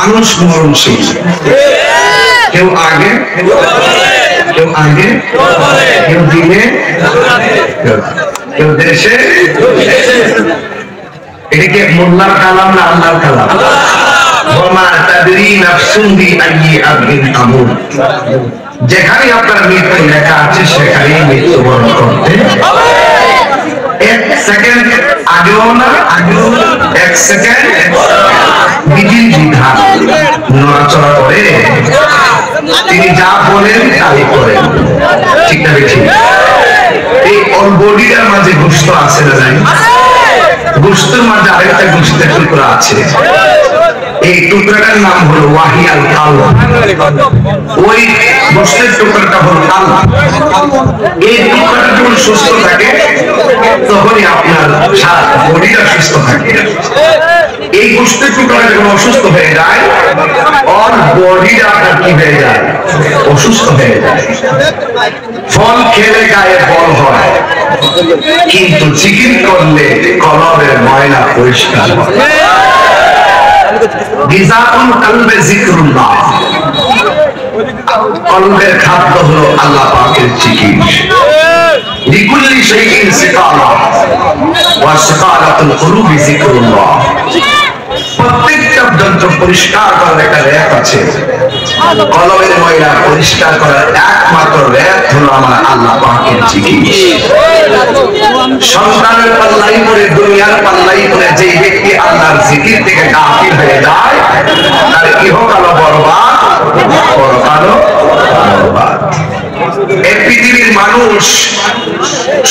মানুষ মরণশীল, কেউ আগে কেউ আগে, কেউ দিনে কেউ দেশে। এটা কি মোল্লার কালাম না আল্লাহর কালাম? যেখানে আপনার মৃত্যু লেখা আছে সেখানেই মৃত্যুবরণ করতে হবে। এক সেকেন্ড আগেও না, এক সেকেন্ড বিধির বিধান নড়াচড়া করে তিনি যা বলেন তাই করেন, ঠিক না ঠিক? এই ওর বডিটার মাঝে গোশত আছে না নাই? গোশতের মাঝে আরেকটা গোশতের টুকরা আছে, এই টুকরাটার নাম হলো ওয়াহিয়াল কালব। ওই গোশতের টুকরাটা হলো কালব। এই টুকরাটা যখন সুস্থ থাকে তখনই আপনার সারা বডিটা সুস্থ থাকে। এই গোশতের টুকরাটা যখন অসুস্থ হয়ে যায় ওর বডিটা আপনার কি হয়ে যায়? অসুস্থ হয়ে যায়। ফল খেলে গায়ে বল হয়, কিন্তু চিকেন করলে কলবের ময়লা পরিষ্কার হয়। গিজাউল কলবে যিকরুল্লাহ, কলবের খাদ্য হলো আল্লাহ পাকের জিকির। লিকুল্লি শাইইন সিকালা ওয়া সিকালাতুল কুলুবি যিকরুল্লাহ। প্রত্যেকটা যন্ত্র পরিষ্কার করার একটা র‍্যাপ আছে, কলবের ময়লা পরিষ্কার করার একমাত্র র‍্যাপ হলো আমার আল্লাহ পাকের জিকির। সন্তানের পাল্লাই পড়ে, দুনিয়ার পাল্লাই পড়ে যে ব্যক্তি আল্লাহর জিকির থেকে গাফিল হয়ে যায় তার ইহকালও বরবাদ, পরকালও বরবাদ। এই পৃথিবীর মানুষ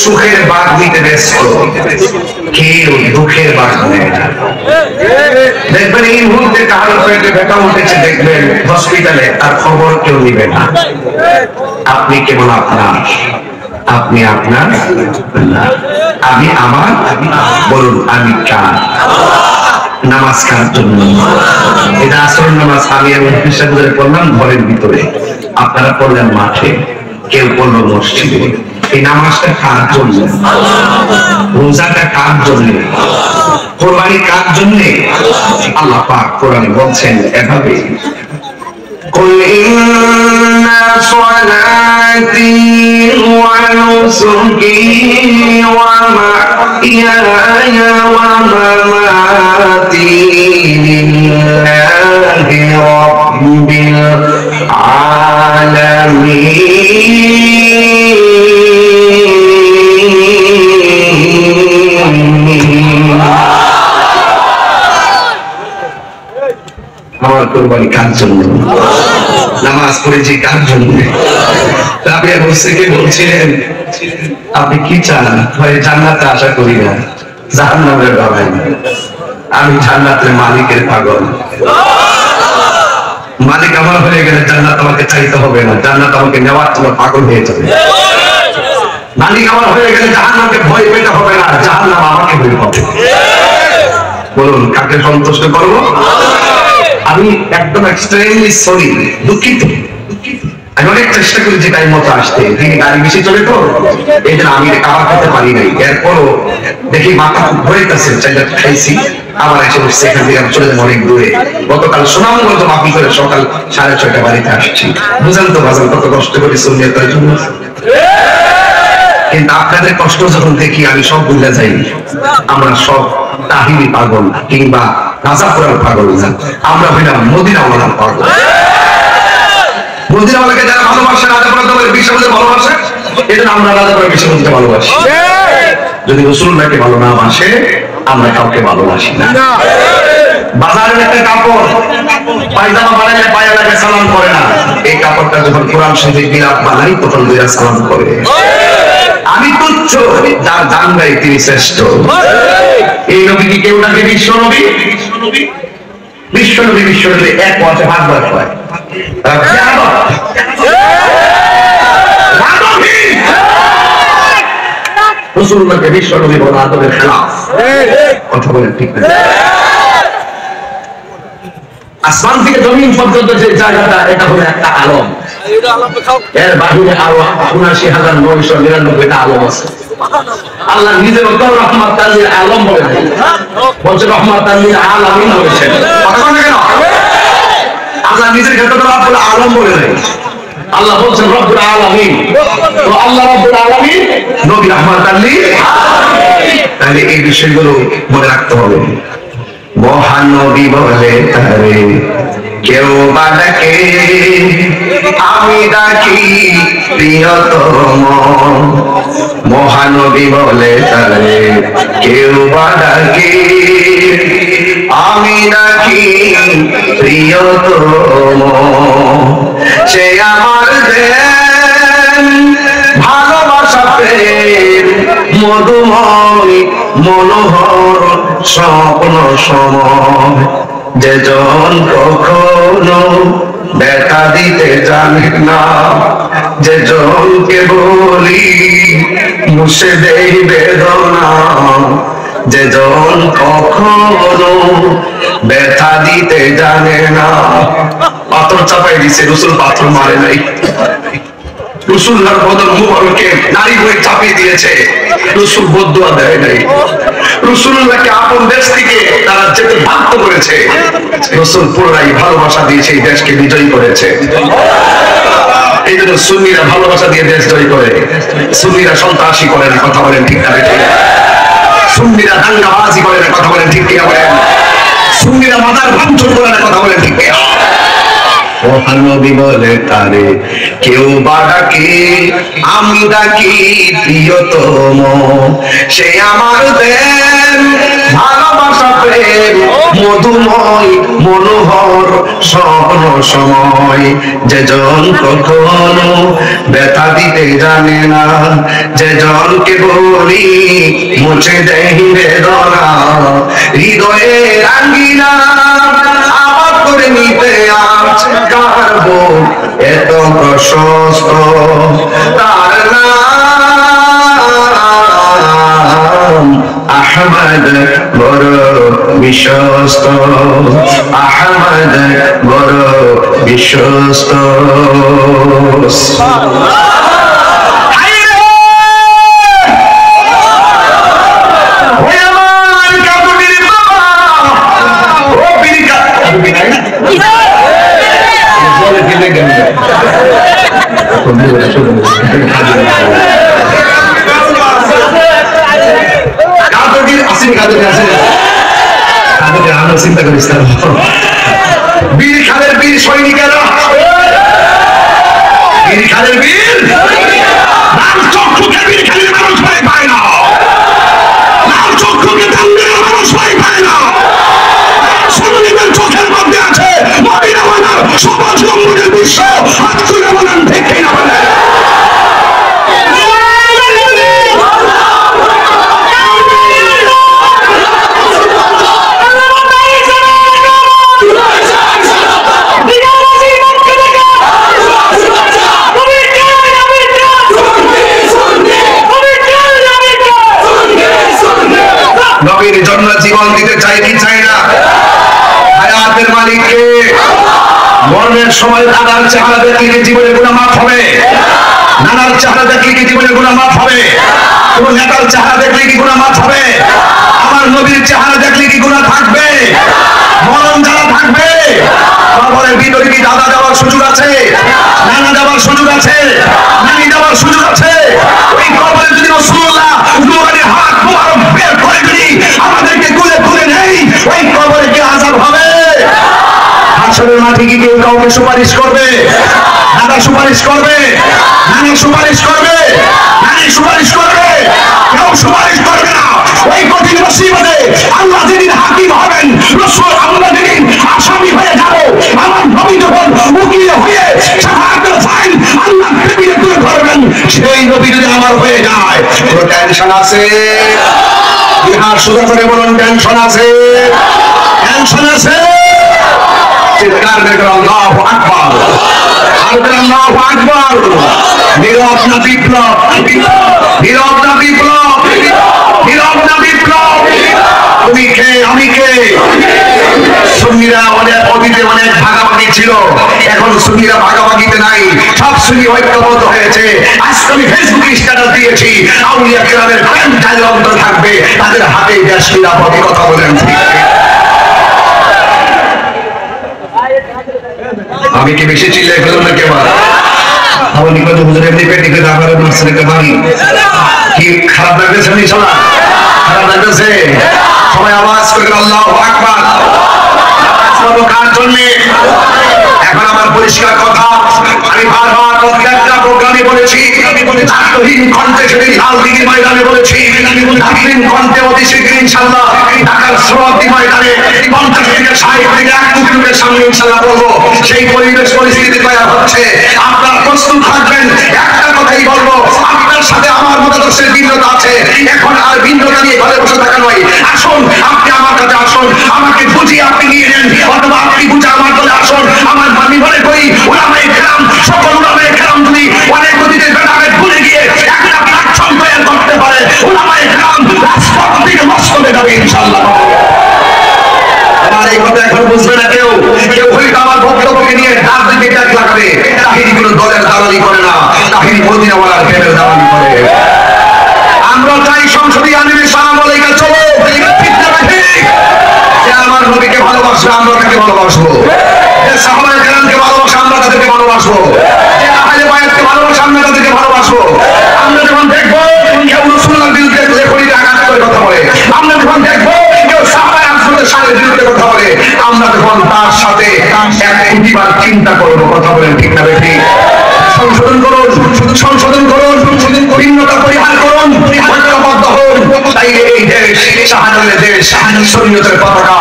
সুখের বাগ নিতে ব্যস্ত, কেউ দুঃখের বাগ নেয় না। দেখবেন এই মুহূর্তে কারোর পেটে ব্যথা উঠেছে, দেখবেন হসপিটালে, তার খবর কেউ নিবে না। আপনি কেবল আপনার, আপনি আপনার, আমি আমার। বলুন আমি কার? নামাজ কার জন্য? এটা আসর নামাজ আমি বিশ্বাস করে পড়লাম ঘরের ভিতরে, আপনারা পড়লেন মাঠে, কেউ পড়লো মসজিদে। এই নামাজটা কার জন্য? রোজাটা কার জন্য? কোরবানি কার জন্য? আল্লাহ পাক কোরআনে বলছেন এভাবে, قل إن صلاتي ونسكي ومحياي ومماتي لله رب العالمين। আমার কোরবানি কার জন্য? নামাজ পড়েছি কার জন্য? রাবিয়া হোসেনকে বলছিলেন আপনি কি চান? হয় জান্নাতে আশা করি না, জাহান্নামের ডরাই না। আমি জান্নাতের মালিকের পাগল। মালিক আমার হয়ে গেলে জান্নাত আমাকে চাইতে হবে না, জান্নাত আমাকে নেওয়ার জন্য পাগল হয়ে যাবে। মালিক আমার হয়ে গেলে জাহান্নামকে ভয় পেতে হবে না, জাহান্নাম আমাকে ভয় পাবে। বলুন কাকে সন্তুষ্ট করবো? আমি একদম এক্সট্রিমলি সরি, দুঃখিত। আমি অনেক চেষ্টা করেছি টাইম মতো আসতে, তিনি গাড়ি বেশি চলে তো এই জন্য আমি খাবার খেতে পারি নাই। এরপরও দেখি মাথা খুব ধরেছে, চাইলে খাইছি, আবার এসে বসছে। এখান থেকে আমি চলে যাবো অনেক দূরে। গতকাল সুনামগঞ্জ মাফি করে সকাল 6:30 বাড়িতে আসছি। বুঝলেন তো বাজার কত কষ্ট করে সুন্নিয়তের জন্য। কিন্তু আপনাদের কষ্ট যখন দেখি আমি সব ভুলে যাই। আমরা সব তাহিরি পাগল কিংবা রাজাপুরার পাগল না, আমরা হইলাম মদিনাওয়ালার পাগল। মদিনাওয়ালাকে যারা ভালোবাসে, রাজাপুরা তোমার বিশ্বকে ভালোবাসে, এই জন্য আমরা রাজাপুরা বিশ্বকে ভালোবাসি। যদি রাসূলুল্লাহকে ভালো না বাসে আমরা কাউকে ভালোবাসি না। বাজারের একটা কাপড় পায়জামা বানাইলে পায়ে লাগে সালাম করে না, এই কাপড়টা যখন কোরআন শরীফে বিলাপ বানাই তখন দুইটা সালাম করে। আমি তুচ্ছ, যার জান নাই তিনি শ্রেষ্ঠ। এই নবী কি কেউ নাকি বিশ্ব নবী? বিশ্ব নবী, বিশ্ব নবী এক পথে ভাগবার হয়। রাসূলুল্লাহকে বিশ্ব নবী বলা আদবের খেলাফ। কথা বলেন ঠিক না? আসমান থেকে জমিন পর্যন্ত যে জায়গাটা, এটা হলো একটা আলম। এর বাহিরে আরো ৭৯,৯৯৯টা আলম আছে। আল্লাহ নিজের রহমাতাল লিল আলম বলেন, বলছে রহমাতাল লিল আলামিন বলেছেন। কথা বলেন কেন? আল্লাহ নিজের ক্ষেত্রে তো রব্বুল আলম বলে নাই, আল্লাহ বলছেন রব্বুল আলামিন। তো আল্লাহ রব্বুল আলামিন, নবী রাহমাতাল লিল আলামিন। তাহলে এই বিষয়গুলো মনে রাখতে হবে। মহানবী বলে তারে কেউ বা ডাকে, আমি ডাকি প্রিয়তম। মহানবী বলে তারে কেউ বা ডাকে, আমি ডাকি প্রিয়তম। সে আমার দেন ভালোবাসা প্রেম মধুময় মনোহর স্বপ্ন সময়। যেজন কখনো ব্যথা দিতে জানে না, যেজনকে বলি মুছে দেই বেদনা। যেজন কখনো ব্যথা দিতে জানে না। পাথর চাপাই দিছে, রসুল পাথর মারে নাই। রসুল্লাহর বদন মুবারকে নারী হয়ে চাপিয়ে দিয়েছে, রসুল বদদুয়া দেয় নাই। রসুল্লাহকে আপন দেশ থেকে তারা যেতে বাধ্য করেছে, রসুল পুরাই ভালোবাসা দিয়ে সেই দেশকে বিজয়ী করেছে। এই জন্য সুন্নিরা ভালোবাসা দিয়ে দেশ জয় করে, সুন্নিরা সন্ত্রাসী করে না। কথা বলেন ঠিক না? সুন্নিরা দাঙ্গাবাজি করে না। কথা বলেন ঠিক কিনা বলেন? সুন্নিরা মাদার ভাঙচুর করে না। কথা বলেন ঠিক কিনা? মহানবী বলে তারে কেউ বা ডাকে, আমি ডাকি প্রিয়তম। সে আমার দেন ভালোবাসা প্রেম মধুময় মনোহর স্বপ্ন সময়। যেজন কখনো ব্যথা দিতে জানে না, যেজনকে বলি মুছে দেয় বেদনা। হৃদয়ে রাঙ্গিনা আবার করে নিতে আজ কারবো এত প্রশস্ত। তার নাম আহমদ বড় বিশ্বস্ত, আহমদ বড় বিশ্বস্ত। চিন্তা করিস বীর খালের বীর সৈনিকেরা, বীর খালের বীর লাল চক্ষুকে বীর খালের মানুষ ভয় পায় না, লাল চক্ষুকে টাঙ্গের মানুষ ভয় পায় না। সুন্নিদের চোখের মধ্যে আছে মদিনা বানার সমাজ নম্বরের বিশ্ব। হাত তুলে বলেন ঠিক কিনা বলেন? নবীর জন্য জীবন দিতে চাই কি চাই না? হায়াতের মালিককে। মরণের সময় দাদার চেহারা দেখলে কি জীবনের গুনাহ মাফ হবে? নানার চেহারা দেখলে কি জীবনের গুনাহ মাফ হবে? কোন নেতার চেহারা দেখলে কি গুনাহ মাফ হবে? আমার নবীর চেহারা দেখলে কি গুনাহ থাকবে? মরণ যারা থাকবে কবরের ভিতরে কি দাদা যাওয়ার সুযোগ আছে? নানা যাওয়ার সুযোগ আছে? নানি যাওয়ার সুযোগ আছে? ওই কবরে যদি রাসূলুল্লাহ নূরানি হাত মুবারক বের করে যদি আমাদেরকে কোলে তুলে নেই, ওই কবরে কি আযাব হবে? হাসরের মাঠে কি কেউ কাউকে সুপারিশ করবে? দাদা সুপারিশ করবে? নানি সুপারিশ করবে? নানি সুপারিশ করবে? কেউ সুপারিশ করবে না। ওই কঠিন মুসিবতে আল্লাহ যেদিন হাকিম হবেন, রাসূল আমরা যেদিন আসামি হয়ে যাব, আমার নবী যখন উকিল হয়ে শাহাদাতের ফাইল আল্লাহ টেবিলে তুলে ধরবেন, সেই নবী যদি আমার হয়ে যায়, কোনো টেনশন আছে? বিহার সোজা করে বলুন, টেনশন আছে? টেনশন আছে? চিৎকার করে আল্লাহু আকবার, আল্লাহু আকবার। নীরব না বিপ্লব? নীরব না বিপ্লব? নীরব না বিপ্লব? তুমি কে আমি কে? সুন্নিরা অনেক অতীতে অনেক ভাগাভাগি ছিল, এখন সুন্নিরা ভাগাভাগিতে নাই, সব সুন্নি ঐক্যবদ্ধ হয়েছে। আজকে আমি ফেসবুকে স্ট্যাটাস দিয়েছি, আউলিয়া কেরামের প্যান্টাইল অন্তর থাকবে, তাদের হাতে দেশ নিরাপদ। কথা বলেন ঠিক? আমি কি বেশি চিল্লাই ফেললাম না কেবল আমার নিকট হুজুর এমনি পেটে করে আমার মাসকে বাড়ি কি খারাপ লাগতেছে ইনশাআল্লাহ খারাপ লাগতেছে সবাই আওয়াজ করে আল্লাহু আকবার কার জন্য এখন আমার পরিষ্কার কথা আমি বারবার প্রত্যেকটা প্রোগ্রামে বলেছি জাতীয়হীন কণ্ঠে সেদিন লালদিঘির ময়দানে বলেছি জাতীয়হীন কণ্ঠে অতি শীঘ্র ইনশাআল্লাহ ঢাকার সমাধি ময়দানে 50 থেকে 60 থেকে 1 কোটি লোকের সামনে ইনশাআল্লাহ বলবো সেই পরিবেশ পরিস্থিতি তৈরি হচ্ছে আপনারা প্রস্তুত থাকবেন একটা কথাই বলবো আপনার সাথে আমার মতাদর্শের ভিন্নতা আছে এখন আর ভিন্নতা নিয়ে ঘরে বসে থাকা নয় আসুন আপনি আমার কাছে আসুন আমাকে বুঝিয়ে আপনি নিয়ে নেন অথবা আপনি বুঝে আমার কাছে আসুন আমার আমি মনে করি উলামায়ে কেরাম সকল উলামায়ে কেরাম যদি অনেক অতীতের ভেদাভেদ ভুলে গিয়ে একটা প্ল্যাটফর্ম তৈরি করতে পারে উলামায়ে কেরাম রাজপথ থেকে মস্তকে যাবে ইনশাআল্লাহ আমার এই কথা এখন বুঝবে না কেউ কেউ হয়তো আমার বক্তব্যকে নিয়ে রাজনীতি ট্যাগ লাগাবে তাহিরি কোনো দলের দালালি করে না তাহিরি মদিনাওয়ালার প্রেমের দালালি করে আমরা চাই সংসদীয় আইনের সালাম আলাইকা চলো ঠিক না ঠিক যে আমার নবীকে ভালোবাসবে আমরা তাকে ভালোবাসবো যে সাহাবায়ে কেরামকে ভালোবাসে আমরা তাদেরকে ভালোবাসবো যে আহলে বায়াতকে ভালোবাসে আমরা তাদেরকে ভালোবাসবো আমরা যখন দেখবো কেউ রাসূলুল্লাহর বিরুদ্ধে লেখনীতে আঘাত করে কথা বলে আমরা যখন দেখবো কেউ সাহাবায়ে রাসূলের শানের বিরুদ্ধে কথা বলে আমরা তখন তার সাথে এক কোটিবার চিন্তা করবো কথা বলেন ঠিক না ঠিক সংশোধন করুন ভিন্নতা পরিহার করুন ঐক্যবদ্ধ হন তাই এই দেশ শাহজালালের দেশ শরীয়তের পতাকা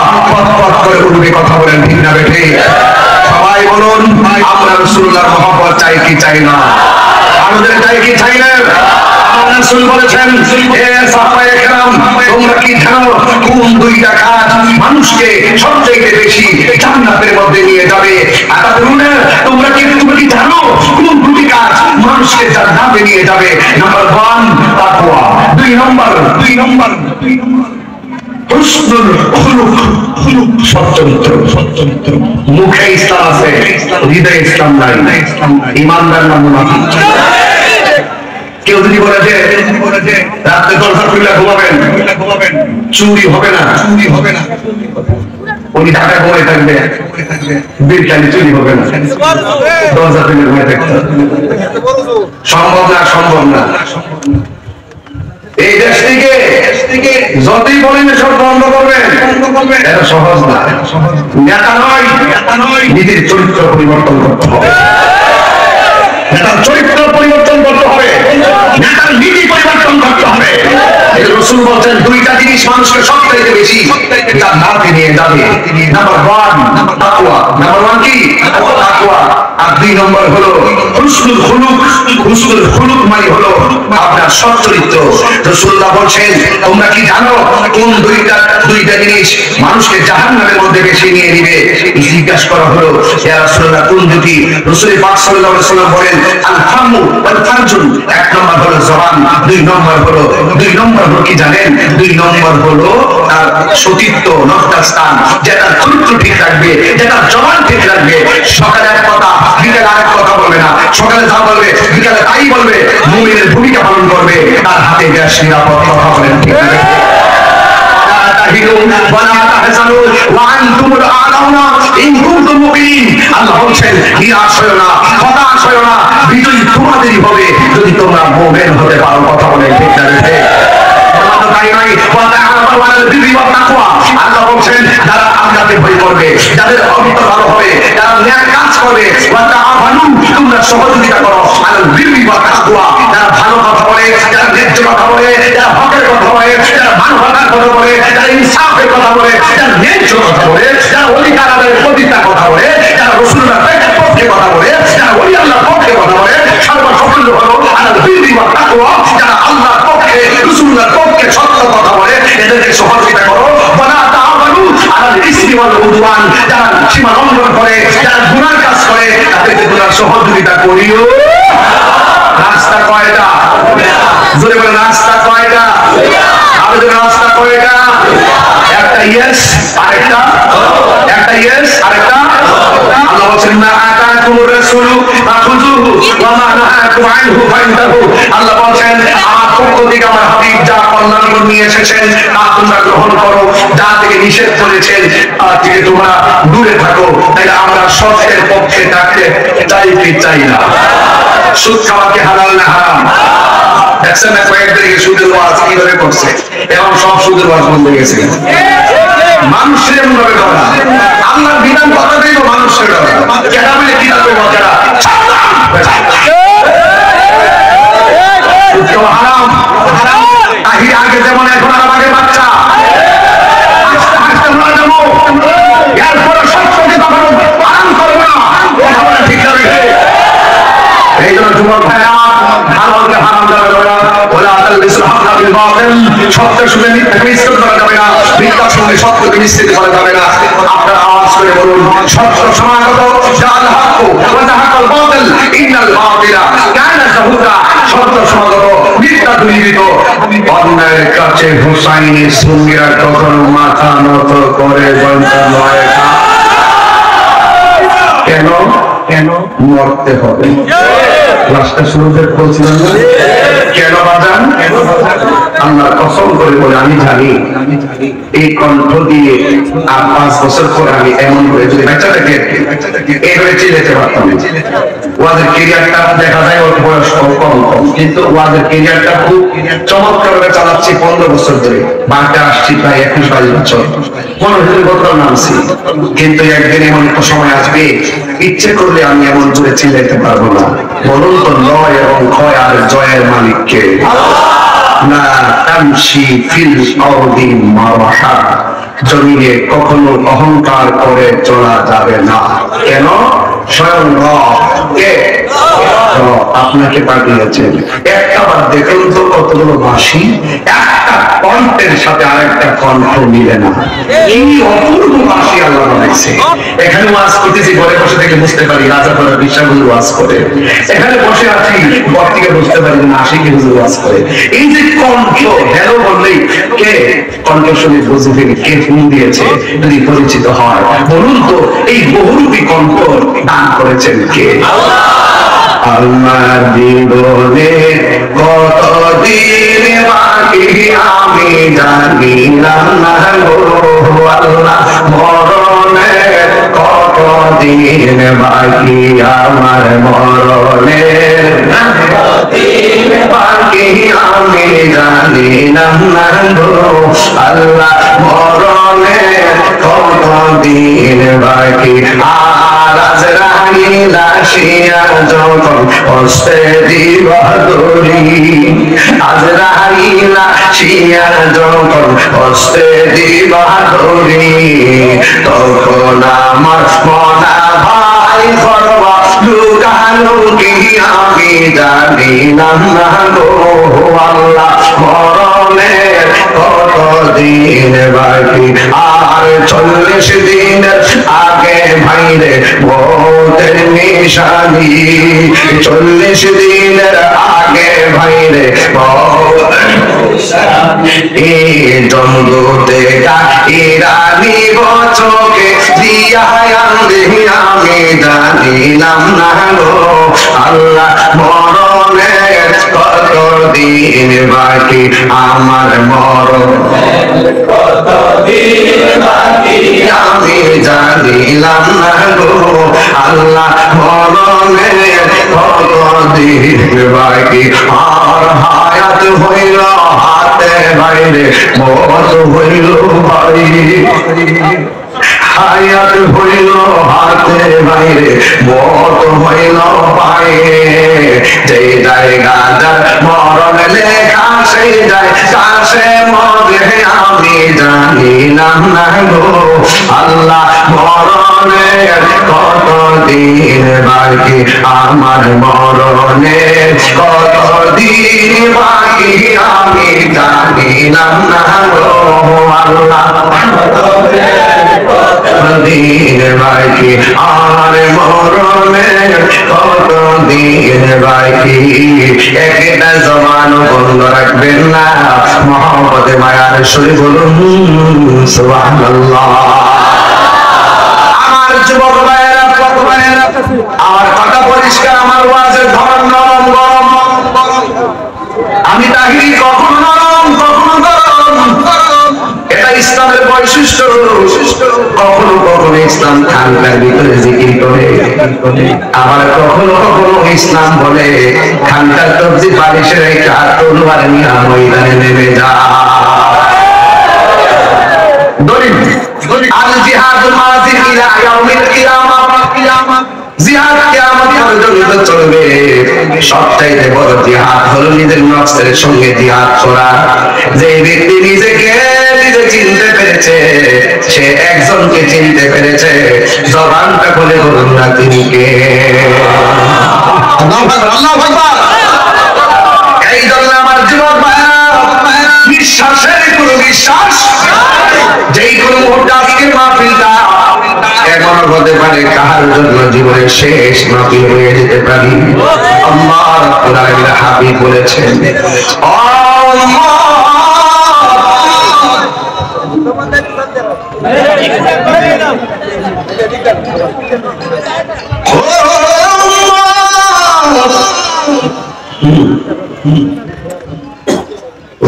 পথ করে উঠবে কথা বলেন ঠিক না ঠিক সবাই বলুন আমরা রাসূলুল্লাহর মহব্বত চাই কি চাই না আমাদের চাই কি চাই না রাসূল বলেছেন হে সাহাবায়ে কেরাম তোমরা কি জানো কোন দুইটা কাজ মানুষকে সবচেয়ে বেশি জান্নাতের মধ্যে নিয়ে যাবে আতাদরুনা তোমরা কি জানো কোন দুটি কাজ মানুষকে জান্নাতে নিয়ে যাবে নাম্বার 1 তাকওয়া 2 নম্বর হুসনুল খুলুক সচ্চরিত্র মুখে ইসলাম আছে হৃদয়ে ইসলাম নাই ঈমানদার না মুনাফিক কেউ যদি বলে যে রাতে দরজা খুলে ঘুমাবেন চুরি হবে না উনি ঢাকা ঘুমাই থাকবে বিরকালি চুরি হবে না দরজা খুলে ঘুমাই থাকতে সম্ভব না এই দেশ থেকে যতই বলেন সব বন্ধ করবেন এটা সহজ না নেতা নয় নিজের চরিত্র পরিবর্তন করতে হবে নেতার চরিত্র পরিবর্তন করতে হবে নেতার নীতি পরিবর্তন করতে হবে রাসূল বলেন দুইটা জিনিস মানুষকে সবচেয়ে বেশি জান্নাতে নিয়ে যাবে নাম্বার 1 তাকওয়া নাম্বার 1 কি তাকওয়া আর 2 নম্বর হলো হুসনুল খুলুক মানে হলো আপনার সচ্চরিত্র রাসূলুল্লাহ বলেন তোমরা কি জানো কোন দুইটা জিনিস মানুষকে জাহান্নামের মধ্যে বেশি নিয়ে নেবে জিজ্ঞাসা করা হলো ইয়া রাসূলুল্লাহ কোন দুটি রাসূল পাক সাল্লাল্লাহু আলাইহি ওয়াসাল্লাম বলেন আল ফামু ওয়াল ফারজুন 1 নম্বর হলো জবান 2 নম্বর হলো কি জানেন 2 নম্বর হলো তার সতীত্ব নফটার স্থান যেটা চরিত্র ঠিক রাখবে যেটা জবান ঠিক রাখবে সকালে এক কথা বিকেলে আরেক কথা বলবে না সকালে যা বলবে বিকেলে তাই বলবে মুমিনের ভূমিকা পালন করবে তার হাতে গ্যাস নিরাপদ কথা বলেন ঠিক আছে আল্লাহ বলছেন নিরাশ হয়ো না হতাশ হয়ো না বিজয়ী তোমাদেরই হবে যদি তোমরা মুমিন হতে পারো কথা বলেন ঠিক আছে আল্লাহ বলছেন যারা আল্লাহকে ভয় করবে যাদের অন্তর ভালো হবে যারা ন্যায় কাজ করবে তোমরা সহযোগিতা করো আলাল বিররি ওয়াত তাকওয়া যারা ভালো কথা বলে যারা ন্যায্য কথা বলে যারা হকের কথা বলে যারা মানবতার কথা বলে যারা ইনসাফের কথা বলে যারা ন্যায্য কথা বলে যারা অধিকার আদায়ের প্রতিষ্ঠা কথা বলে যারা রাসূলুল্লাহর পক্ষে কথা বলে যারা ওলি আল্লাহর পক্ষে কথা বলে সর্বসাফল্য হলো আলাল বিররি ওয়াত তাকওয়া যারা আল্লাহর পক্ষে রাসূলুল্লাহর পক্ষে সত্য কথা বলে এদেরকে সহযোগিতা করো ওয়ালা তাআমালু আলাল ইসমি ওয়াল উদওয়ান যারা সীমা লঙ্ঘন করে যারা গুনাহ কাজ করে তাদেরকে তোমরা সহযোগিতা করিও রাস্তা কয়টা জোরে বলে রাস্তা কয়টা আমাদের রাস্তা কয়টা একটা ইয়েস আরেকটা আল্লাহ বলেন মা আতা জাআকুমুর রাসূলু ফাখুযুহু ওয়া মা নাহাকুম আনহু ফান্তাহু। আল্লাহ বলেন আমার পক্ষ থেকে আমার হাবিব যা কল্যাণ নিয়ে এসেছেন তা তোমরা গ্রহণ করো, যা থেকে নিষেধ করেছেন তার থেকে তোমরা দূরে থাকো। তাই আমরা সত্যের পক্ষে থাকতে চাই না। সুদ খাওয়া কি হালাল না হারাম? দেখছেন না কয়েকদিন সুদের ওয়াজ কিভাবে করছে, এখন সব সুদের ওয়াজ বন্ধ হয়ে গেছে। মানুষের এমন ভাবে ধরা, আল্লাহর বিধান কথা দেব মানুষের ধরা, কেনা বলে কি থাকবে বাচ্চারা হারাম তাহি আগে যেমন এখন আর আগে বাচ্চা এরপরে সত্যকে তখন পালন করবে না, ঠিক আছে? এই জন্য যুবক ভাইয়া হালালকে হারাম করা যাবে না, ওলা তালবিসুল হাক্কা বিল বাতিল, সত্যের সঙ্গে মিথ্যাকে মিশ্রিত করা যাবে না, মিথ্যার সঙ্গে সত্যকে মিশ্রিত করা যাবে না। আপনারা আওয়াজ করে বলুন সত্য সমাগত জাল হাক্কু ওয়া জাহাকাল বাতিল ইন্নাল বাতিলা কানা যাহুকা। সত্য সমাগত মিথ্যা দূরীভূত। অন্যায়ের কাছে হুসাইনের সঙ্গীরা কখনো মাথা নত করে বলতে নয়। কেন কেন মরতে হবে? ক্লাসটা শুরুতে বলছিলাম না কেন বাজান? আল্লাহর কসম করে বলে আমি জানি এই কণ্ঠ দিয়ে আর 5 বছর পরে আমি এমন করে যদি বাচ্চাটাকে এইভাবে চিল্লাতে পারতাম। ওয়াজের ক্যারিয়ারটা দেখা যায় ওর বয়স কম, কিন্তু ওয়াজের ক্যারিয়ারটা খুব চমৎকার ভাবে চালাচ্ছি 15 বছর ধরে। বাড়িতে আসছি প্রায় 21-22 বছর, 15 বছর নামছি। কিন্তু একদিন এমন একটা সময় আসবে ইচ্ছে করলে আমি এমন করে চিল্লাইতে পারবো না। বলুন তো লয় এবং ক্ষয় আর জয়ের মালিককে? না তামশি ফিল আরদি মারহা, জমিনে কখনো অহংকার করে চলা যাবে না। কেন? স্বয়ং কে আপনাকে পাঠিয়েছেন। একটা বার দেখুন তো কতগুলো বাঁশি একটা কণ্ঠের সাথে আরেকটা কণ্ঠ মিলে না, এই অপূর্ব বাঁশি আল্লাহ বানাইছে। এখানে ওয়াজ করতেছি, ঘরে বসে থেকে বুঝতে পারি রাজা করা বিশ্বাগুলো ওয়াজ করে, এখানে বসে আছি ঘর থেকে বুঝতে পারি না আশিকি হুজুর ওয়াজ করে। এই যে কণ্ঠ হ্যালো বললেই কে কণ্ঠ শুনে বুঝে ফেলি কে ফোন দিয়েছে যদি পরিচিত হয়। বলুন তো এই বহুরূপী কণ্ঠ দান করেছেন কে? আমার জীবনে কতদিন বাকি আমি জানিলাম না গো আল্লাহ, মরণে কতদিন বাকি আমার, মরণে কতদিন বাকি আমি জানিলাম না গো আল্লাহ, মরণে কতদিন বাকি। আর আজরাইল আসিয়া যখন হস্তে দিবা দড়ি, আজরাইল আসিয়া যখন হস্তে দিবা দড়ি, তখন আমার মনা ভাই করবা লুকালুকি আমি জানিলাম না গো আল্লাহ, মরণের কতদিন বাকি। আর 40 দিন আগে ভাইরে মৌতের নিশানি, 40 দিনের আগে ভাইরে জমদূতে ইরানি বচকে দিয়া আমি জানিলাম না গো আল্লাহ, মরণের কতদিন বাকি আমার, মরণের কতদিন বাকি আমি জানিলাম না গো আল্লাহ, মরণের কতদিন বাকি। আর হায়াত হইল হাতে বাইরে, মত হইল ভাই, হায়াত হইল হাতে বাইরে, মত হইল পায়ে, যে জায়গা যার মরণ লেখা সেই যায় কাছে মরে আমি জানিলাম না গো আল্লাহ, মরণের কতদিন বাকি আমার, মরণের কতদিন বাকি আমি জানিলাম না গো আল্লাহ, কতদিন বাকি আর মরণের কতদিন বাকি। একটা জবান বন্ধ রাখবেন না, মহব্বতে মায়ার সরে বলুন সুবহানাল্লাহ। আমার যুবক ভাইয়েরা, আমার খানকার ভিতরে জিকির করে। আবার কখনো কখনো ইসলাম বলে খানকার তবজি বালিশের একটা তলোয়ার নিয়ে ময়দানে নেমে যা। দলিল আল জিহাদ মাযিদ ইলা ইয়াউমিল কিয়ামah, জিহাদ কিয়ামত পর্যন্ত চলবে। সবচাইতে বড় জিহাদ হলো নিজের নফসের সঙ্গে জিহাদ করা। যে ব্যক্তি নিজেকে নিজে চিনতে পেরেছে, সে একজনকে চিনতে পেরেছে, জবানটা খুলে বলুন না তিনি কে। আল্লাহু আকবার, আল্লাহু আকবার। এই জন্য আমার যুবক ভাইরা, বিশ্বাসের কোনো বিশ্বাস যেই কোনো মুহূর্তে আজকের মাহফিলটা এমন হতে পারে কাহার জন্য জীবনের শেষ মাহফিল হয়ে যেতে পারে। আল্লাহ রাব্বুল আলামিন হাবিব বলেছেন,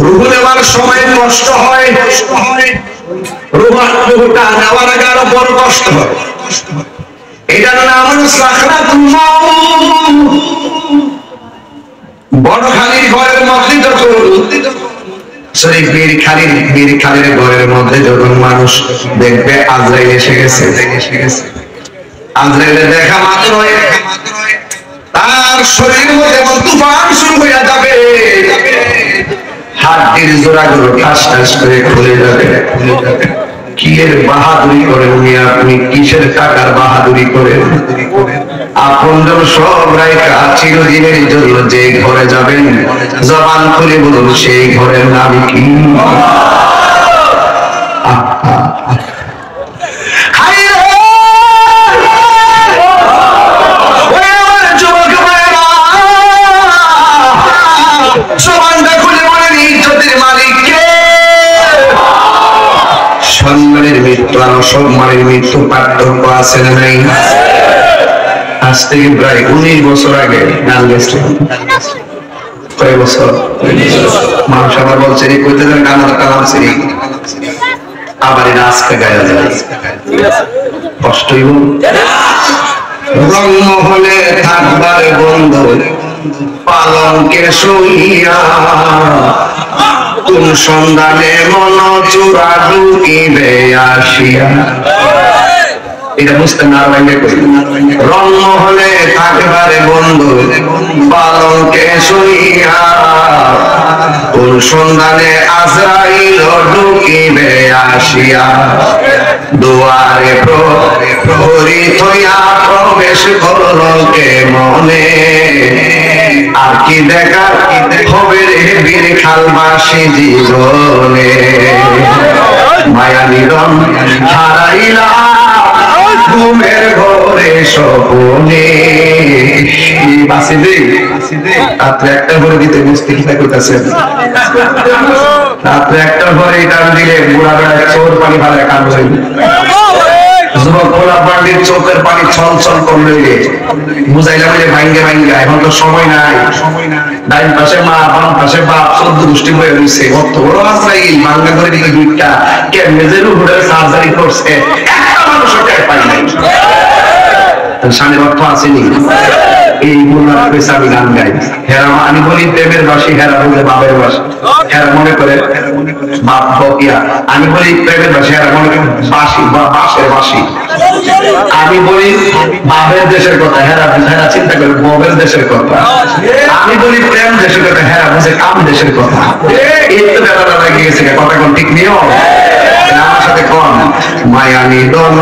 রূহ নেওয়ার সময় কষ্ট হয়, রূহটা নেওয়ার আগে আরো বড় কষ্ট হয়। এটার নাম হলো সাকরাতুল মাউত। বড় খালির ঘরের মধ্যে যখন বীর খালির ঘরের মধ্যে যখন মানুষ দেখবে আজরাইল এসে গেছে, আজরাইলের দেখা মাত্র তার শরীরের মধ্যে এমন তুফান শুরু হয়ে যাবে, হাড়ের জোড়াগুলো ঠাস ঠাস করে খুলে যাবে। কি এর বাহাদুরি করেন মিয়া আপনি? কিসের টাকার বাহাদুরি করেন? আপনজন সব রাইকা চিরদিনের জন্য যে ঘরে যাবেন, জবান খুলে বলুন সেই ঘরের নাম কি? সম্মানের মৃত্যু আর অসম্মানের মৃত্যু পার্থক্য আছে না নাই? আজ থেকে প্রায় 19 বছর আগে গান গেছিল। কয় বছর? মানুষ আবার বলছে রে কইতে দেন গান কালাম ছিরি, আবার এটা আজকে গায়া যায়, কষ্টই বল। রংমহলে থাকবার বন্ধু পালঙ্কে শুইয়া, কোন সন্ধানে মন চূড়া ঢুকিবে আসিয়া। এটা বুঝতে না পারলে কই, রংমহলে থাকবারে বন্ধু পালঙ্কে শুইয়া, কোন সন্ধানে আজরাইল ঢুকিবে আসিয়া। দুয়ারে প্রহরী থইয়া প্রবেশ করলো কে মনে, আর কি দেখা হবে রে বীর খালবাসী জীবনে। মায়া নিরম হারাইলা ঘুমের ঘরে স্বপনে। রাত্রে একটা ঘরে দিতে বুঝতে কি করতেছেন? রাত্রে একটা ঘরে টান দিলে বুড়া বেড়ায় চোর পানি ভালো কান হইল, যুবক গোলাপ বান্ডির চোখের পানি ছল ছল করলে বুঝাইলাম যে ভাঙ্গে ভাঙ্গা। এখন তো সময় নাই, ডাইন পাশে মা বাম পাশে বাপ 14 গোষ্ঠী হয়ে রয়েছে। কত বড় আজরাইল ভাঙ্গা করে দিকে দুইটা কেমনে যে রুহুরের সার্জারি করছে, একটা মানুষও টের পাই নাই। সামনে অর্থ আসেনি। এই গুণার পেশা আমি গান গাই, হেরা আমি বলি প্রেমের বাসী, হেরা বলে বাপের বাসী। হেরা মনে করে বাপ বকিয়া, আমি বলি প্রেমের বাসী, হেরা মনে করে বাসী বা বাসের বাসী। আমি বলি বাপের দেশের কথা, হেরা চিন্তা করে ববের দেশের কথা। আমি বলি প্রেম দেশের কথা, হেরা বুঝে কাম দেশের কথা। এই তো ব্যাপারটা লেগে গেছে, কথা কোন ঠিক নিও আমার সাথে কম। মায়া নিদন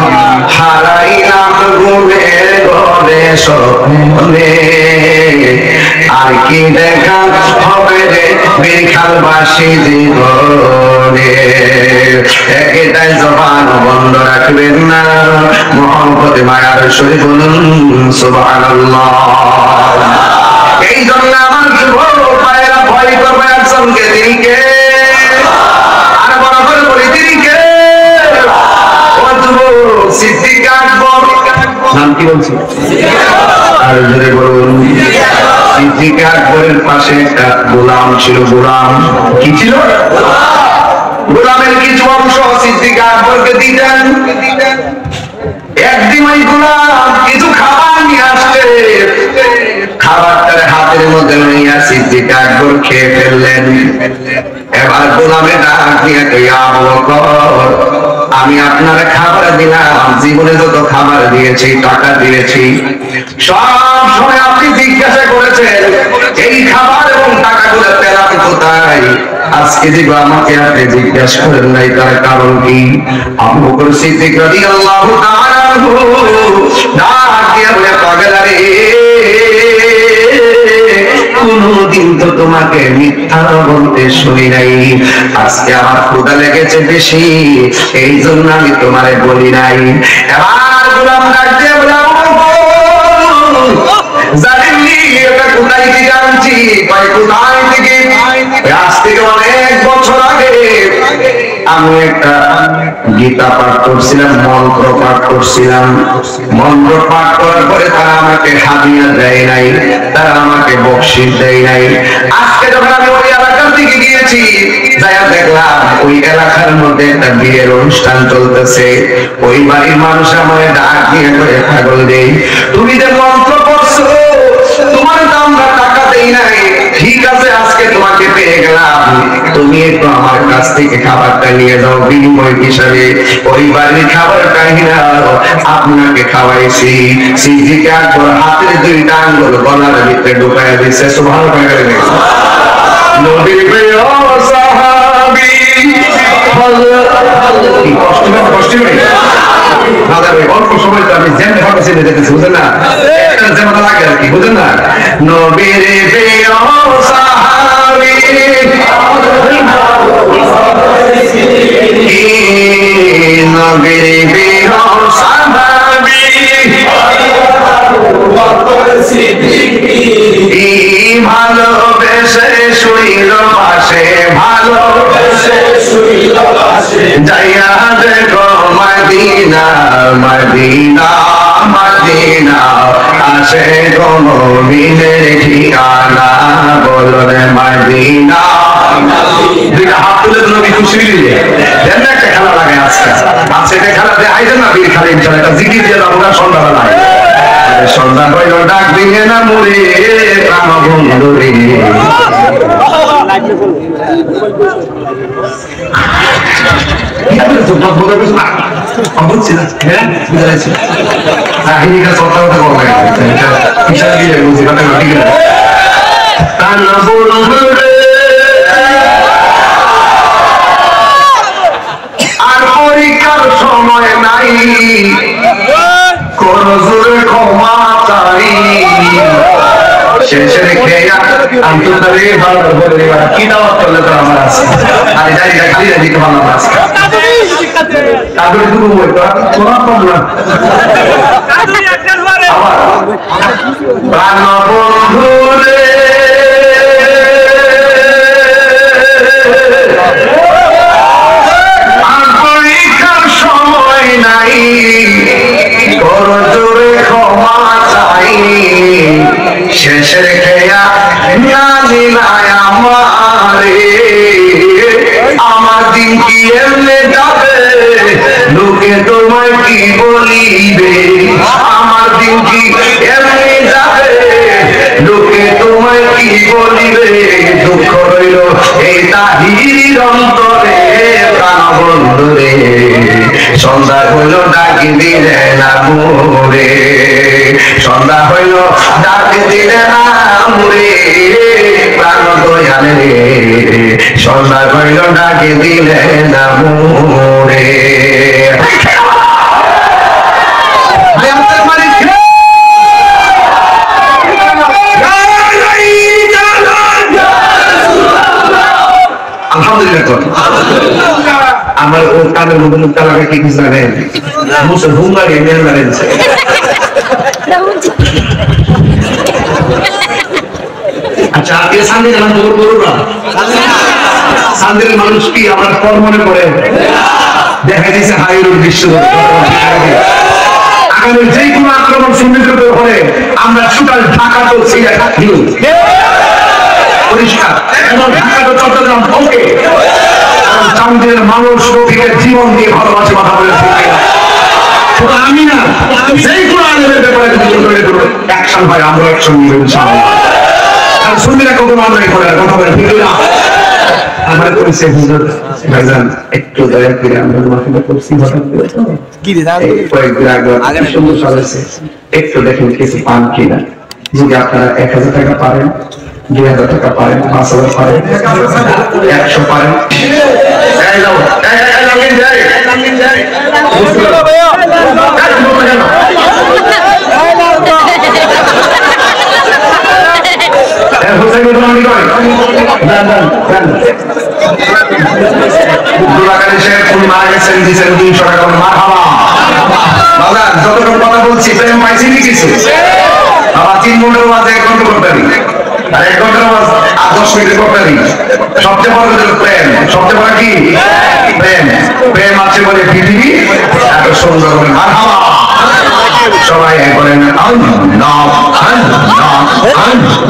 হারাইলাম ঘুমের ঘরে স্বপ্নে, আর কি দেখা হবে রে বীর খালবাসী জীবনে। এটাই জবান বন্ধ রাখবেন না, মোহাম্মদ মায়ার সহি বলুন সুবহানাল্লাহ। এই জন্য আমার যুবক ভাইয়েরা ভয় করবে একজনকে, তিনি কে? আর বড় করে বলি তিনি কে? ও যুবক সিদ্দিক আকবর। নাম কি বলছি? আর জোরে বলুন। সিদ্দিক আকবরের পাশে একটা গোলাম ছিল। গোলাম কি ছিল? গোলামের কিছু অংশ সিদ্দিক আকবরকে দিতেন। একদিন ওই গোলাম কিছু খাবার নিয়ে আসছে, খাবারটার হাতের মধ্যে নিয়ে সিদ্দিক আকবর খেয়ে ফেললেন। এবার গোলামে ডাক দিয়ে কইয়া, আবু বকর, আমি আপনার খাবার দিলাম, জীবনে যত খাবার দিয়েছি, টাকা দিয়েছি, সব সময় আপনি জিজ্ঞাসা করেছেন এই খাবার এবং টাকাগুলো পেলাম কোথায়। আজকে যে আমাকে আপনি জিজ্ঞাসা করেন নাই, তার কারণ কি? আবু বকর সিদ্দিক রাদিয়াল্লাহু তাআলা আনহু ডাক দিয়ে বলে, পাগলারে, কোনদিন তো তোমাকে মিথ্যা বলতে শুনি নাই, আজকে আমার ক্ষুধা লেগেছে বেশি, এই জন্য আমি তোমারে বলি নাই। এবার গোলাম ডাক দিয়ে বলে, জানেননি এটা কোথায় থেকে আনছি? ভাই কোথায় থেকে? আজ থেকে অনেক বছর আগে আমি একটা গীতা পাঠ করছিলাম, মন্ত্র পাঠ করছিলাম। মন্ত্র পাঠ করার পরে তারা আমাকে হাদিয়া দেয় নাই, তারা আমাকে বকশিশ দেয় নাই। আজকে যখন আমি ওই এলাকার দিকে গিয়েছি, যাইয়া দেখলাম ওই এলাকার মধ্যে একটা বিয়ের অনুষ্ঠান চলতেছে। ওই বাড়ির মানুষ আমাকে ডাক দিয়ে করে, পাগল দেই, তুমি যে মন্ত্র পড়ছো, তোমার তো আমরা টাকা দেই নাই, ঠিক আছে আজকে তোমাকে পেয়ে গেলাম, তুমি একটু আমার কাছ থেকে খাবারটা নিয়ে যাও, বিনিময় হিসাবে ওই বাড়ির খাবারটা আপনাকে খাওয়াইছি। সিদ্দিক আকবর হাতের দুইটা আঙ্গুল গলার ভিতরে ঢুকাইয়া দিচ্ছে। সুবহানাল্লাহ। নবীর প্রিয় সাহাবী, কষ্ট করে অল্প সময় তো আমি যেমন ভাবে ছেড়ে যেতেছি, বুঝেন না, যেমন লাগে আর কি, বুঝেন না। নবীর প্রিয় সাহাবী, নবীর প্রিয় সাহাবী, ভালোবেসে শুইল পাশে, ভালোবেসে শুইল পাশে, যাইয়া দেখো মদিনা, মদিনা, মদিনা, আসে গো মুমিনের ঠিকানা, বলো রে মদিনা। দুইটা হাত তুলে নবী খুশি দিলে দেন না, একটা খেলা লাগে আজকে। আজকে একটা খেলা দিয়ে আইছেন না, বীর খালি ইনশাআল্লাহ একটা জিকির দিয়ে যাবো না সন্ধ্যাবেলায়। সন্ধ্যা হইল ডাক দিয়ে না মুড়ে প্রাণ বন্ধু রে। আর পরীক্ষার সময় নাই, কোন জোরে ক্ষমা চাই, শেষের খেয়া আন্তর্জাতিক ভালো বলে কি দাওয়াত করলে তো আমার আছে, আর জানি না খালি দিতে ভালো আছে, তারপরে শুরু হইতো তোমার প্রবলেম। প্রাণ বন্ধু রে, আর পরীক্ষার সময় নাই, কোন জোরে ক্ষমা চাই, শেষের খেয়া জানি না আমারে, আমার দিন কি এমনি যাবে, লোকে তোমায় কি বলিবে, আমার দিন কি এমনি যাবে, লোকে তোমায় কি বলিবে, দুঃখ রইল এই তাহির অন্তরে, প্রাণ বন্ধু রে, সন্ধ্যা হইল ডাকি দিলে না মোরে, সন্ধ্যা হইল ডাকি দিলে না মোরে, প্রাণ দয়াল রে, সন্ধ্যা হইল ডাকি দিলে না মোরে। আমার ও কানের মধ্যে মুক্তা লাগা কি কিছু জানেন, মুসল হুঙ্গারি মেল জানেন। আচ্ছা আপনি সামনে জানান দূর করুন না, সামনের মানুষ কি আমরা কর মনে করে দেখা দিয়েছে হাইরোড বিশ্ব আগামী যে কোনো আক্রমণ সুনির্দিত হলে আমরা টোটাল ঢাকা তো সিলেট পরিষ্কার এবং ঢাকা তো চট্টগ্রাম ওকে চান্দের মানুষ রফিকের জীবন দিয়ে ভালোবাসে কথা বলেছে, শুধু আমি না অ্যাকশন হয়, আমরা অ্যাকশন নিব ইনশাআল্লাহ। আর সুন্নিরা কখনো আমরাই করে না, কথা বলে ঠিক না? আমার কইছে হুজুর ভাইজান একটু দয়া করে আমরা মাহফিলে করছি হঠাৎ করে তো কি রে কয়েকদিন আগে সুন্দর চলেছে, একটু দেখেন কিছু পান কিনা। যদি আপনারা 1000 টাকা পারেন, 2000 টাকা পারেন, 5000 পারেন, 100 পারেন, এই যাও এই লাগিন যাই ভাইয়া হোসেন ইব্রাহিম কই দান দান দান দুলাকারী শেখ উনি মারা গেছেন, দিয়েছেন 300 টাকা মারহাবা। বাবা যতক্ষণ কথা বলছি প্রেম পাইছি নি কিছু বাবা, 3 ঘন্টার মাঝে 1 ঘন্টা করতে পারি, আর 1 ঘন্টার মাঝে 10 মিনিট করতে পারি। সবচেয়ে বড় হলো প্রেম, সবচেয়ে বড় কি প্রেম। প্রেম আছে বলে পৃথিবী এত সুন্দর হবে। মারহাবা সবাই বলেন আল্লাহ আল্লাহ আল্লাহ